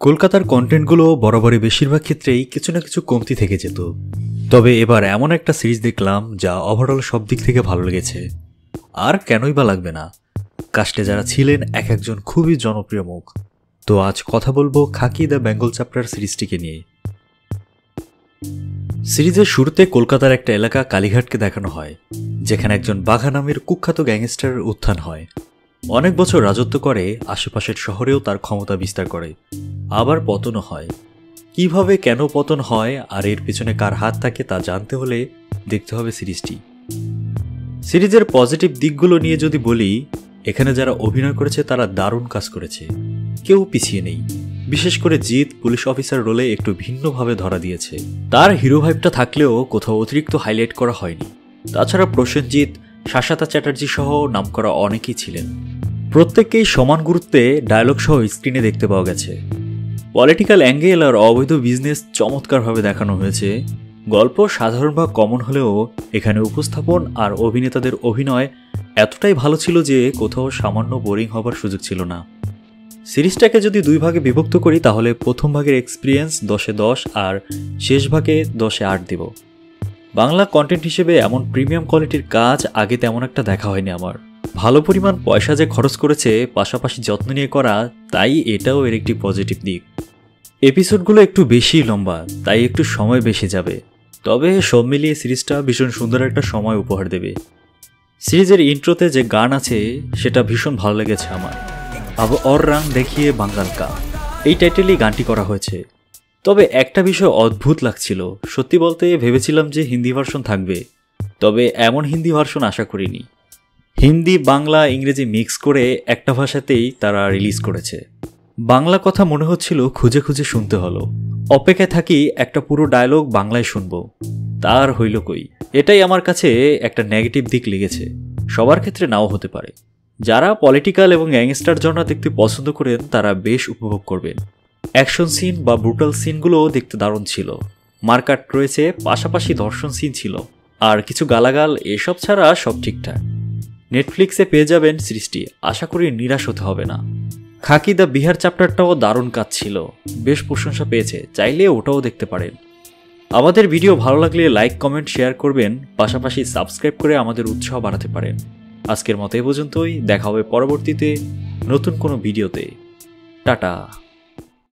কলকাতার কন্টেন্টগুলো বরাবরই বেশিরভাগ ক্ষেত্রেই কিছু না কিছু কমতি থেকে যেত। তবে এবার এমন একটা সিরিজ দেখলাম যা ওভারঅল সব দিক থেকে ভালো লেগেছে। আর কেনই বা লাগবে না, কাস্টে যারা ছিলেন এক একজন খুবই জনপ্রিয় মুখ। তো আজ কথা বলবো খাকি দ্য বেঙ্গল চ্যাপ্টার সিরিজটিকে নিয়ে। সিরিজের শুরুতে কলকাতার একটা এলাকা কালীঘাটকে দেখানো হয়, যেখানে একজন বাঘা নামের কুখ্যাত গ্যাংস্টারের উত্থান হয়। অনেক বছর রাজত্ব করে, আশেপাশের শহরেও তার ক্ষমতা বিস্তার করে, আবার পতনও হয়। কিভাবে কেন পতন হয় আর এর পিছনে কার হাত থাকে তা জানতে হলে দেখতে হবে সিরিজটি। সিরিজের পজিটিভ দিকগুলো নিয়ে যদি বলি, এখানে যারা অভিনয় করেছে তারা দারুণ কাজ করেছে, কেউ পিছিয়ে নেই। বিশেষ করে জিৎ পুলিশ অফিসার রোলে একটু ভিন্নভাবে ধরা দিয়েছে। তার হিরো ভাইবটা থাকলেও কোথাও অতিরিক্ত হাইলাইট করা হয়নি। তাছাড়া প্রসেনজিৎ, শাশ্বতা চ্যাটার্জি সহ নামকরা অনেকেই ছিলেন। প্রত্যেককেই সমান গুরুত্বে ডায়লগ সহ স্ক্রিনে দেখতে পাওয়া গেছে। পলিটিক্যাল অ্যাঙ্গেল আর অবৈধ বিজনেস চমৎকারভাবে দেখানো হয়েছে। গল্প সাধারণ বা কমন হলেও এখানে উপস্থাপন আর অভিনেতাদের অভিনয় এতটাই ভালো ছিল যে কোথাও সামান্য বোরিং হবার সুযোগ ছিল না। সিরিজটাকে যদি দুই ভাগে বিভক্ত করি তাহলে প্রথম ভাগের এক্সপিরিয়েন্স 10-এ 10 আর শেষ ভাগে 10-এ 8 দেব। বাংলা কন্টেন্ট হিসেবে এমন প্রিমিয়াম কোয়ালিটির কাজ আগে তেমন একটা দেখা হয়নি আমার। ভালো পরিমাণ পয়সা যে খরচ করেছে, পাশাপাশি যত্ন নিয়ে করা, তাই এটাও এর একটি পজিটিভ দিক। এপিসোডগুলো একটু বেশি লম্বা, তাই একটু সময় বেশি যাবে। তবে সব মিলিয়ে সিরিজটা ভীষণ সুন্দর একটা সময় উপহার দেবে। সিরিজের ইন্ট্রোতে যে গান আছে সেটা ভীষণ ভালো লেগেছে আমার। আব অর রং দেখিয়ে বাঙ্গাল কা, এই টাইটেলেই গানটি করা হয়েছে। তবে একটা বিষয় অদ্ভুত লাগছিল, সত্যি বলতে ভেবেছিলাম যে হিন্দি ভার্সন থাকবে, তবে এমন হিন্দি ভার্সন আশা করিনি। হিন্দি, বাংলা, ইংরেজি মিক্স করে একটা ভাষাতেই তারা রিলিজ করেছে। বাংলা কথা মনে হচ্ছিল খুঁজে খুঁজে শুনতে হলো। অপেক্ষায় থাকি একটা পুরো ডায়লগ বাংলায় শুনবো, তার হইল কই। এটাই আমার কাছে একটা নেগেটিভ দিক লেগেছে। সবার ক্ষেত্রে নাও হতে পারে। যারা পলিটিক্যাল এবং গ্যাংস্টার জনরা দেখতে পছন্দ করেন তারা বেশ উপভোগ করবেন। অ্যাকশন সিন বা ব্রুটাল সিনগুলোও দেখতে দারুণ ছিল। মারকাট রয়েছে, পাশাপাশি ধর্ষণ সিন ছিল, আর কিছু গালাগাল, এসব ছাড়া সব ঠিকঠাক। নেটফ্লিক্সে পেয়ে যাবেন সিরিজটি, আশা করি নিরাশ হতে হবে না। খাকি দ্য বিহার চ্যাপ্টারটাও দারুণ কাজ ছিল, বেশ প্রশংসা পেয়েছে, চাইলে ওটাও দেখতে পারেন। আমাদের ভিডিও ভালো লাগলে লাইক, কমেন্ট, শেয়ার করবেন, পাশাপাশি সাবস্ক্রাইব করে আমাদের উৎসাহ বাড়াতে পারেন। আজকের মতো এ পর্যন্তই, দেখা হবে পরবর্তীতে নতুন কোনো ভিডিওতে। টাটা।